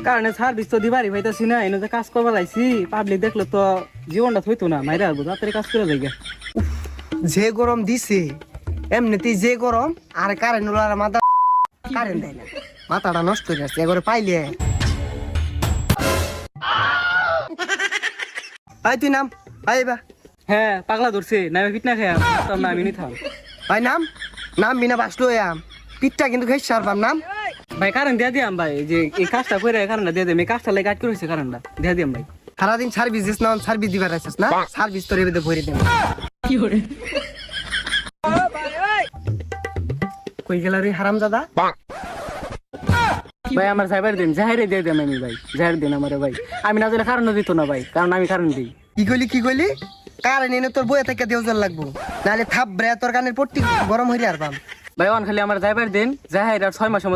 কারণে সার্ভিস তো দিবারই পাইতাছি না, এনে যে কাজ করবার লাইছি পাবলিক দেখলো তো জীবনটা থইতো না, মাইরা আসবো তাড়াতাড়ি কাজ করে যাই গে। যে গরম দিছে এমনিতেই যে গরম, আর কারেন্ট ওলার মাথা কারেন্ট দেয় না, মাথাটা নষ্ট হয়ে যাচ্ছে একবারে পাইলে। ভাই তুই নাম, ভাই বা হ্যাঁ পাগলা ধরছে না, ফিট না খেয়ে না আমি নিতাম। ভাই নাম বিনা বাসলো আম পিঠটা কিন্তু খেয়ে সারবাম নাম। ভাই কারেন্ট দিয়ে দিয়াম ভাই, যে এই কাজটা করে কারেন্টটা দিয়ে দিম, এই কাজটা লাগে কাজ করেছে কারেন্টটা দিয়ে দিয়াম ভাই। সারাদিন সার্ভিস দিস না, সার্ভিস দিবার আছিস না, সার্ভিস তোর এবার ভরে দেব। কই গেল রে হারামজাদা? ভাই আমার সাইবার দিন জাহেরে দিয়ে দেন, আমি ভাই জাহের দিন আমার ভাই, আমি না দিলে কারেন্ট দিত না ভাই, কারণ আমি কারেন্ট দিই। কি কইলি কারেন্ট এনে তোর বইয়ে থেকে দেওয়ার লাগবো, নাহলে থাপ তোর কানের পট্টি গরম হইরে আর পাম। ভাই অন খালি আমার যাইবার দিন জাহের আর 6 মাসের